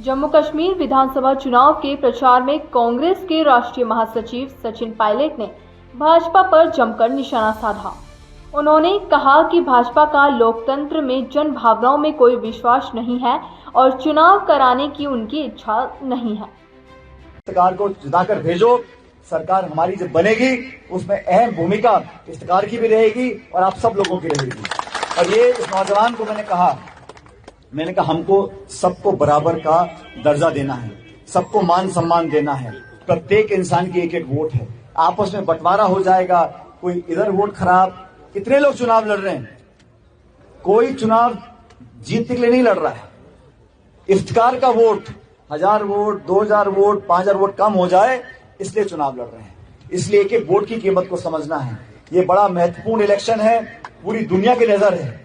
जम्मू कश्मीर विधानसभा चुनाव के प्रचार में कांग्रेस के राष्ट्रीय महासचिव सचिन पायलट ने भाजपा पर जमकर निशाना साधा। उन्होंने कहा कि भाजपा का लोकतंत्र में जन भावनाओं में कोई विश्वास नहीं है और चुनाव कराने की उनकी इच्छा नहीं है। सरकार को जिताकर भेजो, सरकार हमारी जब बनेगी उसमें अहम भूमिका सरकार की भी रहेगी और आप सब लोगों की रहेगी। और ये इस नौजवान को मैंने कहा हमको सबको बराबर का दर्जा देना है, सबको मान सम्मान देना है, प्रत्येक इंसान की एक एक वोट है, आपस में बंटवारा हो जाएगा, कोई इधर वोट खराब। कितने लोग चुनाव लड़ रहे हैं? कोई चुनाव जीतने के लिए नहीं लड़ रहा है। इफ्तिकार का वोट 1000 वोट, 2000 वोट, 5000 वोट कम हो जाए इसलिए चुनाव लड़ रहे हैं। इसलिए एक एक वोट की कीमत को समझना है। ये बड़ा महत्वपूर्ण इलेक्शन है, पूरी दुनिया की नजर है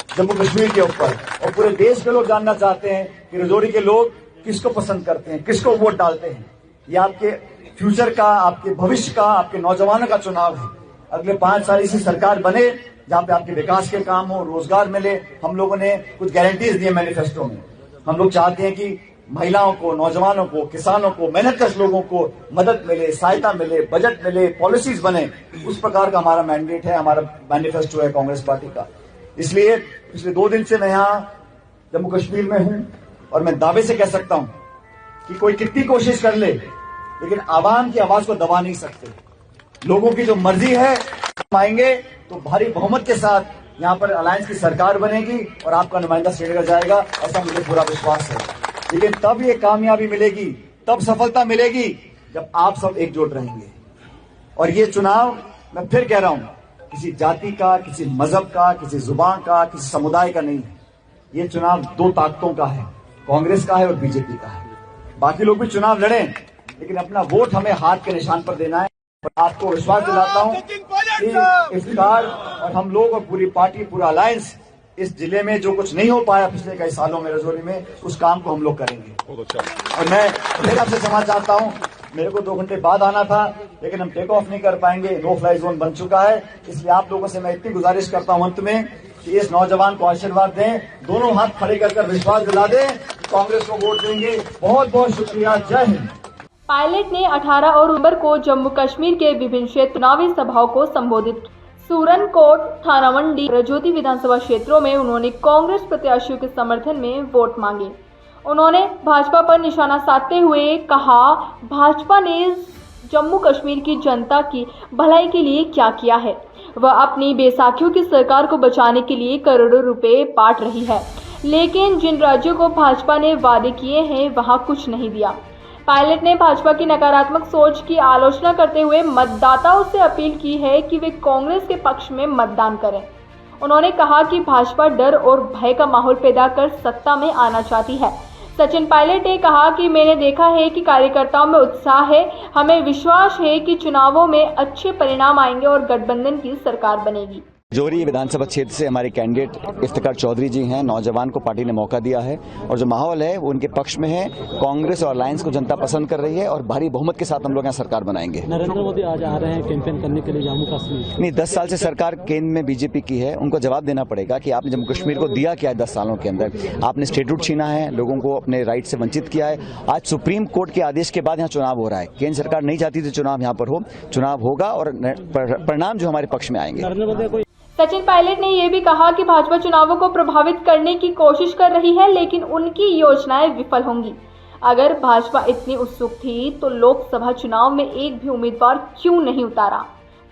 जम्मू कश्मीर के ऊपर और पूरे देश के लोग जानना चाहते हैं कि रजौरी के लोग किसको पसंद करते हैं, किसको वोट डालते हैं। ये आपके फ्यूचर का, आपके भविष्य का, आपके नौजवानों का चुनाव है। अगले 5 साल ऐसी सरकार बने जहां पे आपके विकास के काम हो, रोजगार मिले। हम लोगों ने कुछ गारंटीज दी मैनिफेस्टो में। हम लोग चाहते हैं कि महिलाओं को, नौजवानों को, किसानों को, मेहनतकश लोगों को मदद मिले, सहायता मिले, बजट मिले, पॉलिसीज बने। उस प्रकार का हमारा मैंडेट है, हमारा मैनिफेस्टो है कांग्रेस पार्टी का। इसलिए पिछले 2 दिन से मैं यहां जम्मू कश्मीर में हूं और मैं दावे से कह सकता हूं कि कोई कितनी कोशिश कर ले लेकिन आवाम की आवाज को दबा नहीं सकते। लोगों की जो मर्जी है आएंगे तो भारी बहुमत के साथ यहां पर अलायंस की सरकार बनेगी और आपका नुमाइंदा श्रीनगर जाएगा, ऐसा मुझे पूरा विश्वास है। लेकिन तब ये कामयाबी मिलेगी, तब सफलता मिलेगी जब आप सब एकजुट रहेंगे। और ये चुनाव मैं फिर कह रहा हूं किसी जाति का, किसी मजहब का, किसी जुबान का, किसी समुदाय का नहीं है। ये चुनाव 2 ताकतों का है, कांग्रेस का है और बीजेपी का है। बाकी लोग भी चुनाव लड़ें लेकिन अपना वोट हमें हाथ के निशान पर देना है। और आपको विश्वास दिलाता हूं कि इफ्तिकार और हम लोग और पूरी पार्टी, पूरा अलायंस इस जिले में जो कुछ नहीं हो पाया पिछले कई सालों में रजौरी में, उस काम को हम लोग करेंगे। और मैं फिर आपसे क्षमा चाहता हूं, मेरे को 2 घंटे बाद आना था लेकिन हम टेक ऑफ नहीं कर पाएंगे, नो फ्लाई जोन बन चुका है। इसलिए आप लोगों से मैं इतनी गुजारिश करता हूं अंत में कि इस नौजवान को आशीर्वाद दें, दोनों हाथ खड़े कर विश्वास दिला दें, कांग्रेस को वोट देंगे। बहुत बहुत शुक्रिया। जय हिंद। पायलट ने 18 और नवंबर को जम्मू कश्मीर के विभिन्न क्षेत्र चुनावी सभाओं को संबोधित। सूरनकोट, थाना मंडी, रजौरी विधानसभा क्षेत्रों में उन्होंने कांग्रेस प्रत्याशियों के समर्थन में वोट मांगे। उन्होंने भाजपा पर निशाना साधते हुए कहा, भाजपा ने जम्मू कश्मीर की जनता की भलाई के लिए क्या किया है? वह अपनी बैसाखियों की सरकार को बचाने के लिए करोड़ों रुपए बांट रही है, लेकिन जिन राज्यों को भाजपा ने वादे किए हैं वहां कुछ नहीं दिया। पायलट ने भाजपा की नकारात्मक सोच की आलोचना करते हुए मतदाताओं से अपील की है कि वे कांग्रेस के पक्ष में मतदान करें। उन्होंने कहा कि भाजपा डर और भय का माहौल पैदा कर सत्ता में आना चाहती है। सचिन पायलट ने कहा कि मैंने देखा है कि कार्यकर्ताओं में उत्साह है, हमें विश्वास है कि चुनावों में अच्छे परिणाम आएंगे और गठबंधन की सरकार बनेगी। रजौरी विधानसभा क्षेत्र से हमारे कैंडिडेट इफ्तिकार चौधरी जी हैं। नौजवान को पार्टी ने मौका दिया है और जो माहौल है वो उनके पक्ष में है। कांग्रेस और अलायंस को जनता पसंद कर रही है और भारी बहुमत के साथ हम लोग यहाँ सरकार बनाएंगे। नरेंद्र मोदी आज आ रहे हैं कैंपेन करने के लिए जम्मू कश्मीर। नहीं, 10 साल से सरकार केंद्र में बीजेपी की है, उनको जवाब देना पड़ेगा कि आपने जम्मू कश्मीर को दिया क्या है 10 सालों के अंदर। आपने स्टेटहुड छीना है, लोगों को अपने राइट से वंचित किया है। आज सुप्रीम कोर्ट के आदेश के बाद यहाँ चुनाव हो रहा है। केंद्र सरकार नहीं चाहती थी चुनाव यहाँ पर हो, चुनाव होगा और परिणाम जो हमारे पक्ष में आएंगे। सचिन पायलट ने यह भी कहा कि भाजपा चुनावों को प्रभावित करने की कोशिश कर रही है लेकिन उनकी योजनाएं विफल होंगी। अगर भाजपा इतनी उत्सुक थी तो लोकसभा चुनाव में एक भी उम्मीदवार क्यों नहीं उतारा?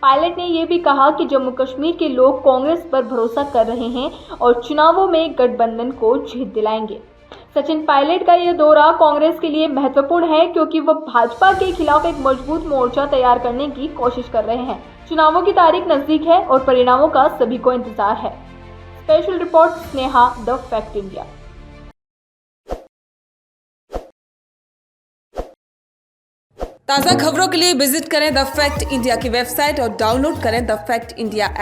पायलट ने यह भी कहा कि जम्मू कश्मीर के लोग कांग्रेस पर भरोसा कर रहे हैं और चुनावों में गठबंधन को जीत दिलाएंगे। सचिन पायलट का यह दौरा कांग्रेस के लिए महत्वपूर्ण है क्योंकि वह भाजपा के खिलाफ एक मजबूत मोर्चा तैयार करने की कोशिश कर रहे हैं। चुनावों की तारीख नजदीक है और परिणामों का सभी को इंतजार है। Special report Sneha, the fact India. ताज़ा खबरों के लिए विजिट करें द फैक्ट इंडिया की वेबसाइट और डाउनलोड करें द फैक्ट इंडिया ऐप।